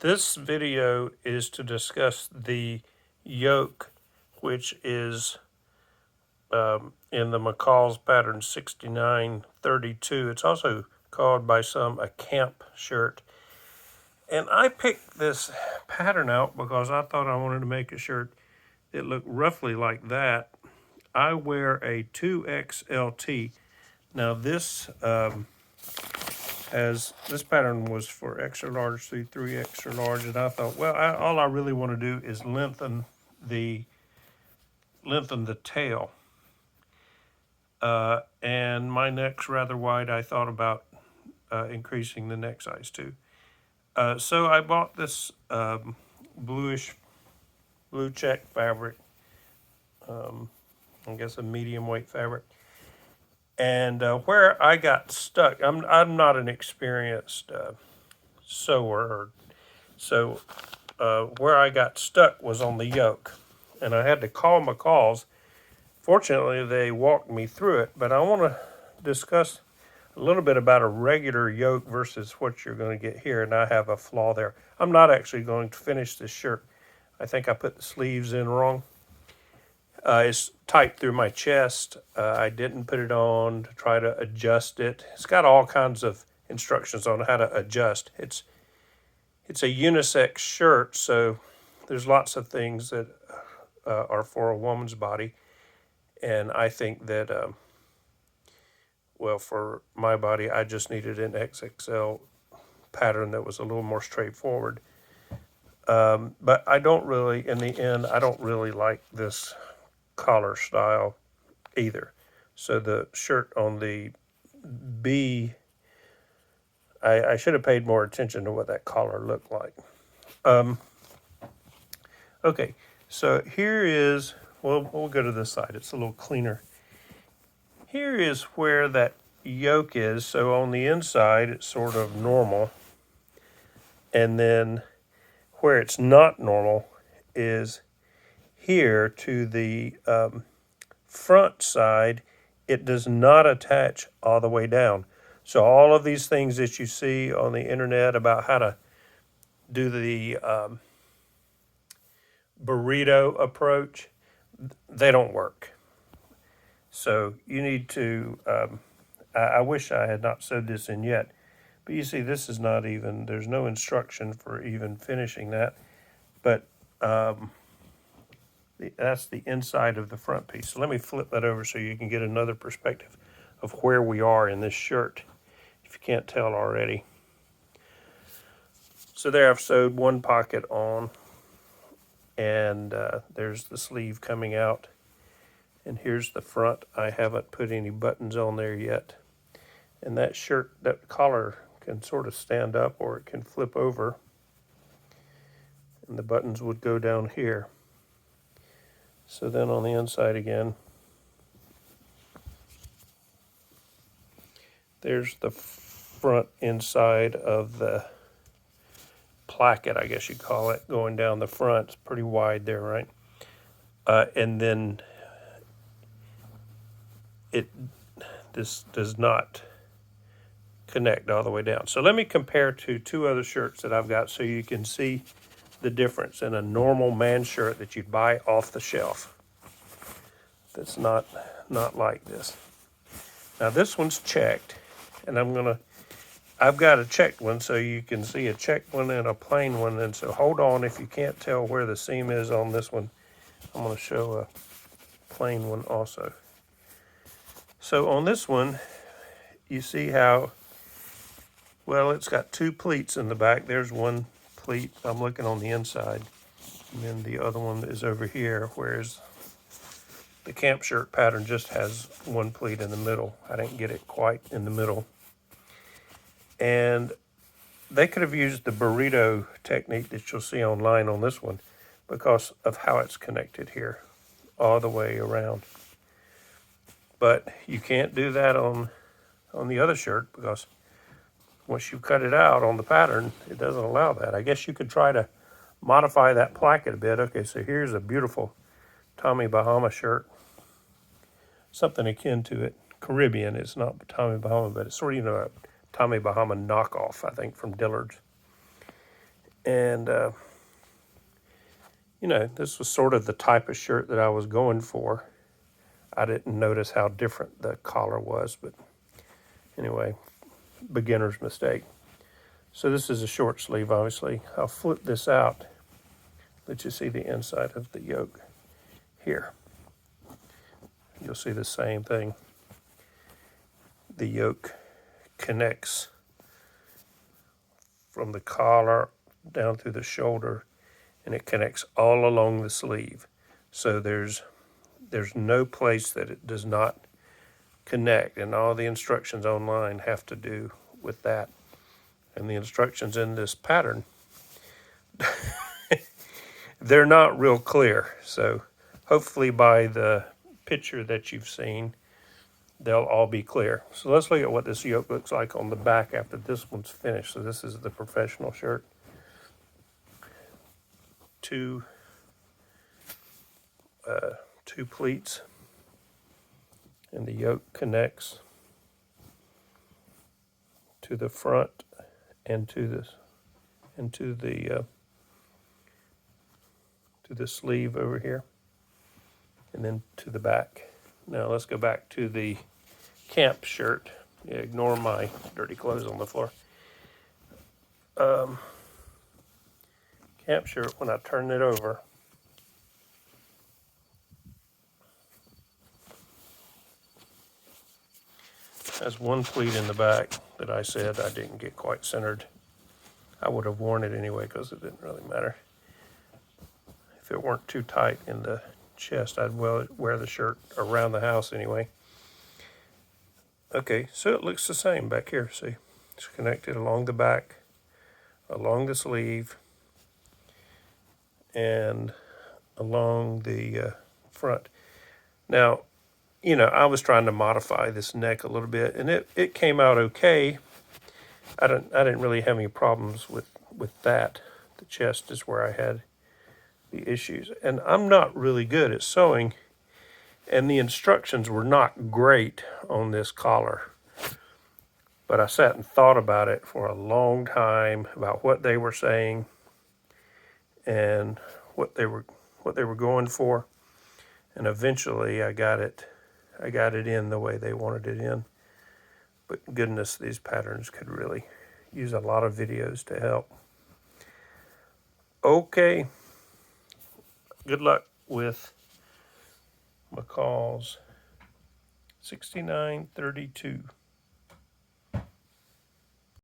This video is to discuss the yoke, which is in the McCall's pattern 6932. It's also called by some a camp shirt. And I picked this pattern out because I thought I wanted to make a shirt that looked roughly like that. I wear a 2XLT. Now this this pattern was for extra large through 3 extra large, and I thought, well, all I really want to do is lengthen the tail. And my neck's rather wide. I thought about increasing the neck size too. So I bought this blue check fabric, I guess a medium weight fabric. And where I got stuck, I'm not an experienced sewer, so where I got stuck was on the yoke, and I had to call McCall's. Fortunately, they walked me through it, but I want to discuss a little bit about a regular yoke versus what you're going to get here, and I have a flaw there. I'm not actually going to finish this shirt. I think I put the sleeves in wrong. It's tight through my chest. I didn't put it on to try to adjust it. It's got all kinds of instructions on how to adjust. It's a unisex shirt, so there's lots of things that are for a woman's body. And I think that, well, for my body, I just needed an XXL pattern that was a little more straightforward. But I don't really, in the end, I don't really like this collar style either. So the shirt on the B, I should have paid more attention to what that collar looked like. Okay, so here is, well, we'll go to this side. It's a little cleaner. Here is where that yoke is. So on the inside, it's sort of normal. And then where it's not normal is here to the front side. It does not attach all the way down. So all of these things that you see on the internet about how to do the burrito approach, they don't work. So you need to, I wish I had not sewed this in yet, but you see this is not even, there's no instruction for even finishing that, but that's the inside of the front piece. So let me flip that over so you can get another perspective of where we are in this shirt, if you can't tell already. So there I've sewed one pocket on, and there's the sleeve coming out. And here's the front. I haven't put any buttons on there yet. And that shirt, that collar can sort of stand up or it can flip over. And the buttons would go down here. So then on the inside again, there's the front inside of the placket, I guess you call it, going down the front. It's pretty wide there, right? And then this does not connect all the way down. So let me compare to two other shirts that I've got so you can see the difference in a normal man shirt that you'd buy off the shelf. That's not like this. Now this one's checked, and I've got a checked one so you can see a checked one and a plain one. And so hold on, if you can't tell where the seam is on this one, I'm going to show a plain one also. So on this one, you see how, well, it's got two pleats in the back. There's one pleat. I'm looking on the inside. And then the other one is over here, whereas the camp shirt pattern just has one pleat in the middle. I didn't get it quite in the middle. And they could have used the burrito technique that you'll see online on this one because of how it's connected here all the way around. But you can't do that on the other shirt because once you cut it out on the pattern, it doesn't allow that. I guess you could try to modify that placket a bit. Okay, so here's a beautiful Tommy Bahama shirt. Something akin to it. Caribbean. It's not Tommy Bahama, but it's sort of, a Tommy Bahama knockoff, I think, from Dillard's. And, you know, this was sort of the type of shirt that I was going for. I didn't notice how different the collar was, but anyway, beginner's mistake. So this is a short sleeve, obviously. I'll flip this out, let you see the inside of the yoke here. You'll see the same thing. The yoke connects from the collar down through the shoulder, and it connects all along the sleeve. So there's no place that it does not connect, and all the instructions online have to do with that. And the instructions in this pattern, they're not real clear. So hopefully by the picture that you've seen, they'll all be clear. So let's look at what this yoke looks like on the back after this one's finished. So this is the professional shirt. Two pleats, and the yoke connects to the front and to the sleeve over here, and then to the back. Now let's go back to the camp shirt. Yeah, ignore my dirty clothes on the floor. Camp shirt, when I turn it over, has one pleat in the back that I said I didn't get quite centered. I would have worn it anyway because it didn't really matter. If it weren't too tight in the chest, I'd wear the shirt around the house anyway. Okay, so it looks the same back here, see? It's connected along the back, along the sleeve, and along the front. Now, you know, I was trying to modify this neck a little bit, and it came out okay. I didn't really have any problems with that. The chest is where I had the issues. And I'm not really good at sewing, and the instructions were not great on this collar. But I sat and thought about it for a long time, about what they were saying and what they were going for. And eventually I got it in the way they wanted it in. But goodness, these patterns could really use a lot of videos to help. Okay, good luck with McCall's 6932.